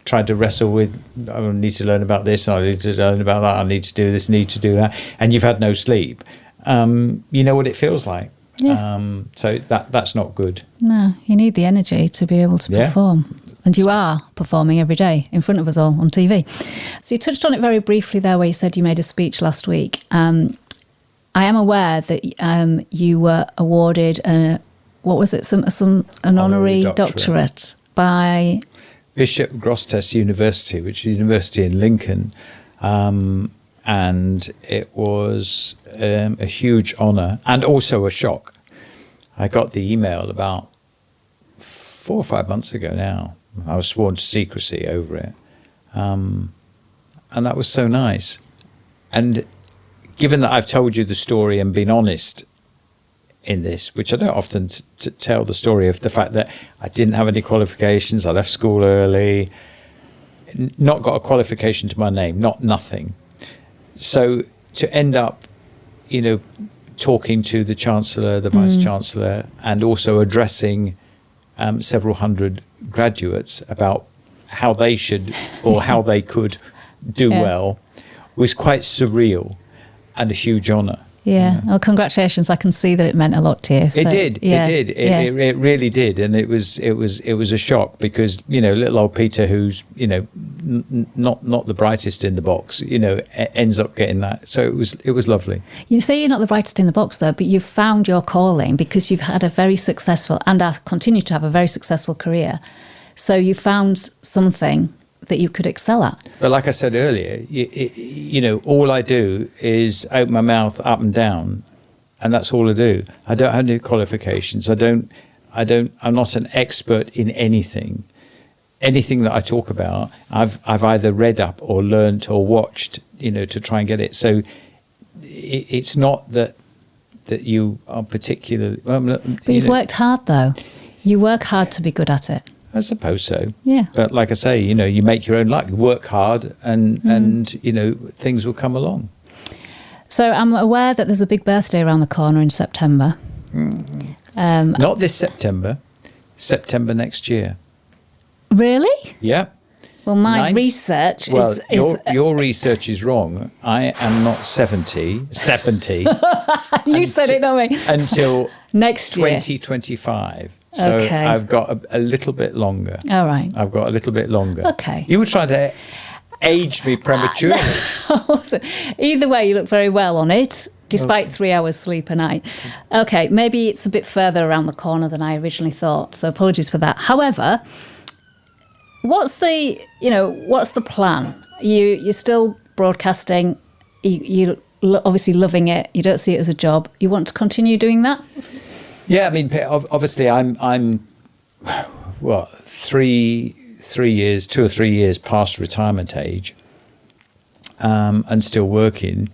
tried to wrestle with, I need to learn about this, I need to learn about that, I need to do this, need to do that, and you've had no sleep, you know what it feels like. Yeah. So that's not good. No, you need the energy to be able to perform. And you are performing every day in front of us all on TV. So you touched on it very briefly there where you said you made a speech last week. I am aware that you were awarded an honorary doctorate by Bishop Grosseteste University, which is a university in Lincoln. And it was a huge honour and also a shock. I got the email about 4 or 5 months ago now. I was sworn to secrecy over it. And that was so nice. And given that I've told you the story and been honest in this, which I don't often tell the story of the fact that I didn't have any qualifications, I left school early, not got a qualification to my name, nothing. So to end up, talking to the Chancellor, the Vice Chancellor, and also addressing several hundred graduates about how they should or how they could do well was quite surreal and a huge honour. Yeah. Well, congratulations. I can see that it meant a lot to you. So, it did. It really did. And it was a shock because, little old Peter, who's, not the brightest in the box, ends up getting that. So it was lovely. You say you're not the brightest in the box though, but you've found your calling because you've had a very successful and continue to have a very successful career. So you found something that you could excel at. But like I said earlier, all I do is open my mouth up and down, and that's all I do. I don't have any qualifications. I'm not an expert in anything. Anything that I talk about, I've either read up or learnt or watched, to try and get it. So it's not that you are particularly. But you've worked hard though. You work hard to be good at it. I suppose so. Yeah. But like I say, you make your own luck. You work hard and things will come along. So I'm aware that there's a big birthday around the corner in September. Not this September. September next year. Really? Yeah. Well, my research is... Your research is wrong. I am not 70. You said it, not me. Until next year. 2025. So okay. I've got a little bit longer. All right. I've got a little bit longer. Okay. You were trying to age me prematurely. Either way, you look very well on it, despite 3 hours sleep a night. Okay, maybe it's a bit further around the corner than I originally thought, so apologies for that. However, what's the plan? You're still broadcasting. You're obviously loving it. You don't see it as a job. You want to continue doing that? Yeah, I mean, obviously, I'm 2 or 3 years past retirement age, and still working.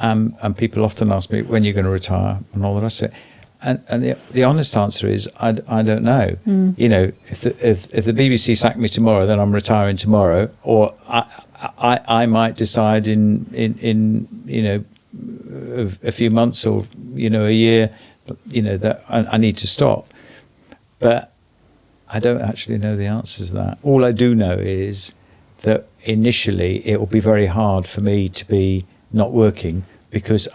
And people often ask me when you're going to retire and all the rest of it. And the honest answer is I don't know. If the BBC sack me tomorrow, then I'm retiring tomorrow, or I might decide in a few months or a year. That I need to stop, but I don't actually know the answers to that. All I do know is that initially it will be very hard for me to be not working because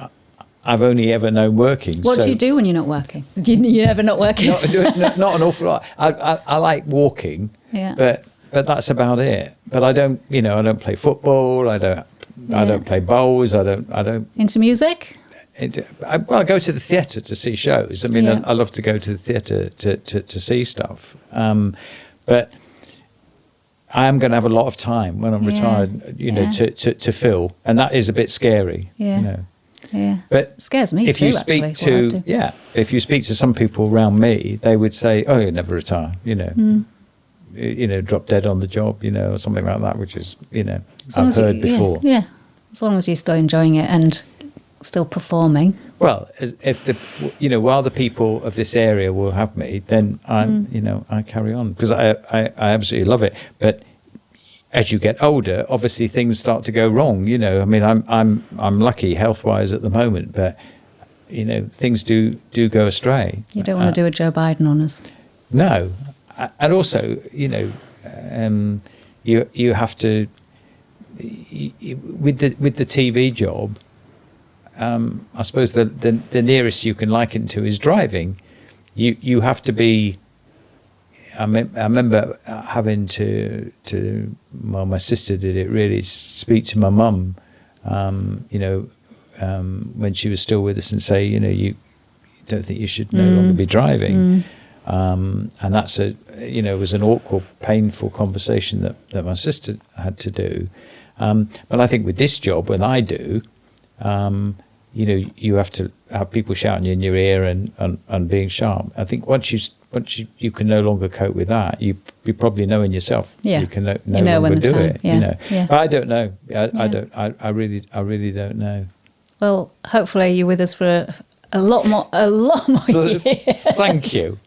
I've only ever known working. What do you do when you're not working? You're never not working? Not an awful lot. I like walking, but that's about it. But I don't play football. I don't play bowls. I don't. Into music? I go to the theatre to see shows. I mean, I love to go to the theatre to see stuff. But I am going to have a lot of time when I'm retired, to fill, and that is a bit scary. Yeah. But it scares me if too. If you speak to some people around me, they would say, "Oh, you never retire," drop dead on the job, or something like that, which is, I've heard before. Yeah, as long as you're still enjoying it and still performing. Well, while the people of this area will have me, then I carry on because I absolutely love it. But as you get older, obviously things start to go wrong. I mean, I'm lucky health-wise at the moment, but things do go astray. You don't want to do a Joe Biden on us. No, and also you have to, with the TV job, I suppose the nearest you can liken to is driving. You have to be. I remember having to well, my sister did it really, speak to my mum, when she was still with us, and say, you don't think you should no longer be driving. And that's was an awkward, painful conversation that my sister had to do. But I think with this job, when I do, you have to have people shouting in your ear and being sharp. I think once you can no longer cope with that, you probably know in yourself. Yeah. You can no longer do it. Yeah. Yeah. But I don't know. I don't. I really don't know. Well, hopefully you're with us for a lot more years. Thank you.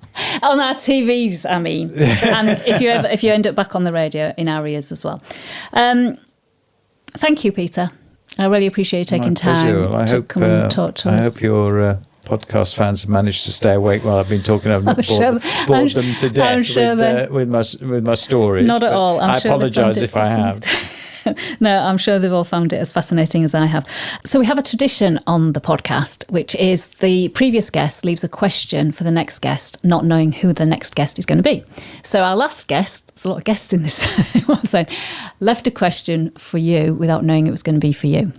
On our TVs, I mean, and if you end up back on the radio, in our ears as well. Thank you, Peter. I really appreciate you taking time to come and talk to us. I hope your podcast fans have managed to stay awake while I've been talking. I've not bored them to death with my stories. Not at all. I apologise if I have. No, I'm sure they've all found it as fascinating as I have. So we have a tradition on the podcast, which is the previous guest leaves a question for the next guest, not knowing who the next guest is going to be. So our last guest, there's a lot of guests in this, left a question for you without knowing it was going to be for you.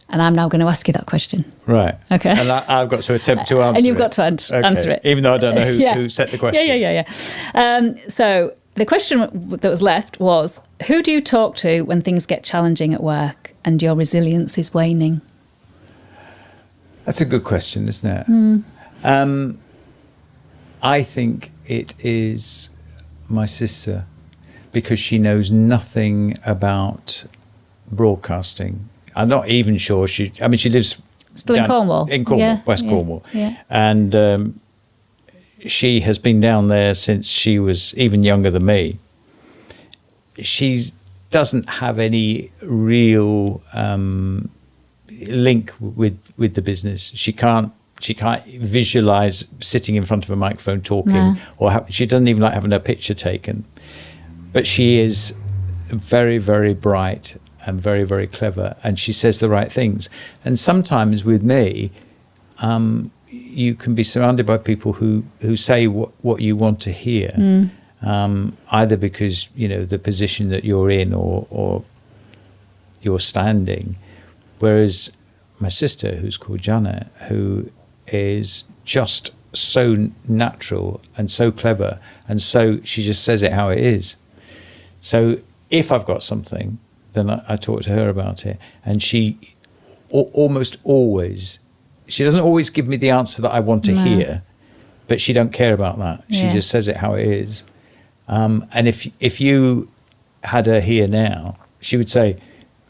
And I'm now going to ask you that question. Right. Okay. And I've got to attempt to answer it. And you've got to answer it. Even though I don't know who set the question. Yeah. So the question that was left was, who do you talk to when things get challenging at work and your resilience is waning? That's a good question, isn't it? I think it is my sister, because she knows nothing about broadcasting. I'm not even sure she lives still in Cornwall. In Cornwall, West Cornwall. Yeah. And she has been down there since she was even younger than me. She doesn't have any real link with the business. She can't visualize sitting in front of a microphone talking, or she doesn't even like having her picture taken. But she is very, very bright and very, very clever, and she says the right things. And sometimes with me, you can be surrounded by people who say what you want to hear, either because the position that you're in or you're standing. Whereas my sister, who's called Janet, who is just so natural and so clever, and so she just says it how it is. So if I've got something, then I talk to her about it, and she almost always. She doesn't always give me the answer that I want to hear, but she don't care about that. She just says it how it is. And if you had her here now, she would say,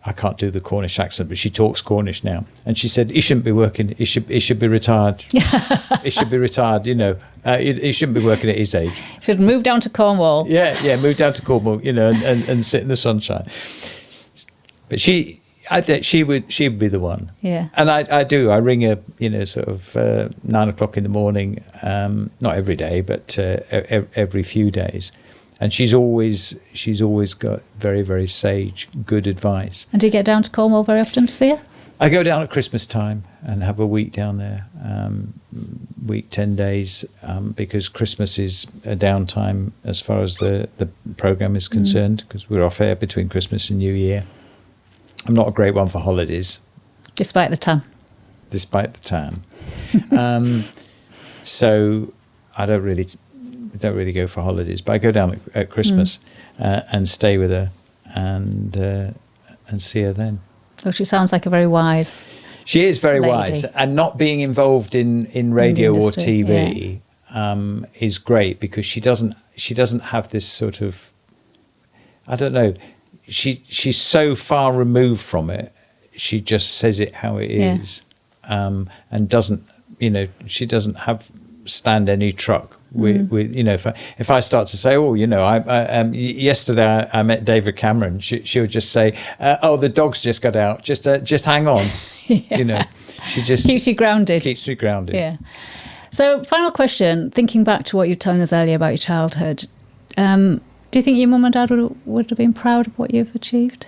I can't do the Cornish accent, but she talks Cornish now. And she said, he shouldn't be working. He should be retired. He should be retired, he shouldn't be working at his age. Should move down to Cornwall. Yeah, move down to Cornwall, and sit in the sunshine. But I think she would be the one. Yeah. And I do. I ring her, sort of 9 o'clock in the morning, not every day, but every few days. And she's always got very, very sage, good advice. And do you get down to Cornwall very often to see her? I go down at Christmas time and have a week down there, 10 days, because Christmas is a downtime as far as the programme is concerned, because we're off air between Christmas and New Year. I'm not a great one for holidays. Despite the tan. So I don't really go for holidays, but I go down at Christmas and stay with her and see her then. Well, she sounds like a very wise. She is very lady. wise, and not being involved in radio or TV is great, because she doesn't have this sort of, I don't know. She's so far removed from it. She just says it how it is, and doesn't, she doesn't stand any truck with if I start to say, yesterday I met David Cameron, she would just say, the dog's just got out, just hang on. She just keeps you grounded. Yeah. So final question, thinking back to what you were telling us earlier about your childhood, Do you think your mum and dad would have been proud of what you've achieved?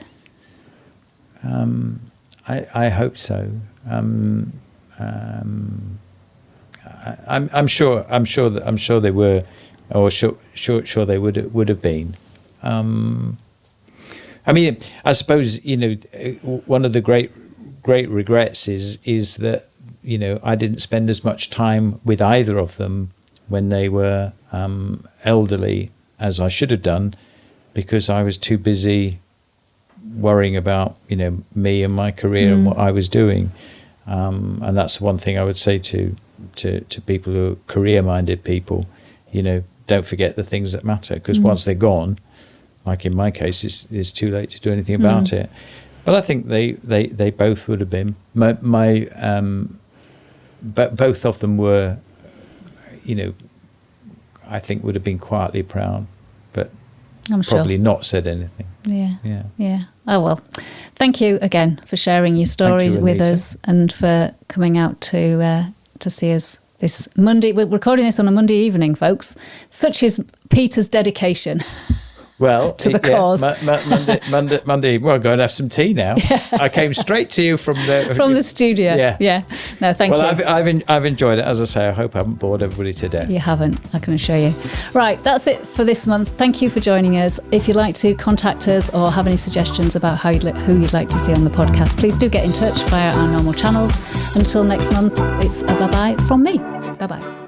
I hope so. I'm sure they were, or sure they would have been. I mean, I suppose, one of the great regrets is that, I didn't spend as much time with either of them when they were elderly as I should have done, because I was too busy worrying about, me and my career and what I was doing. And that's one thing I would say to people who are career-minded people, don't forget the things that matter, because once they're gone, like in my case, it's too late to do anything about it. But I think they both would have been. But both of them were, I think would have been quietly proud, but I'm probably sure. not said anything. Yeah. Oh, well, thank you again for sharing your stories with us and for coming out to see us this Monday. We're recording this on a Monday evening, folks. Such is Peter's dedication. Well, to the cause. Monday. Well, go and have some tea now. Yeah. I came straight to you from the studio. Yeah. No, thank you. Well, I've enjoyed it. As I say, I hope I haven't bored everybody to death. You haven't, I can assure you. Right, that's it for this month. Thank you for joining us. If you'd like to contact us or have any suggestions about who you'd like to see on the podcast, please do get in touch via our normal channels. Until next month, it's a bye-bye from me. Bye-bye.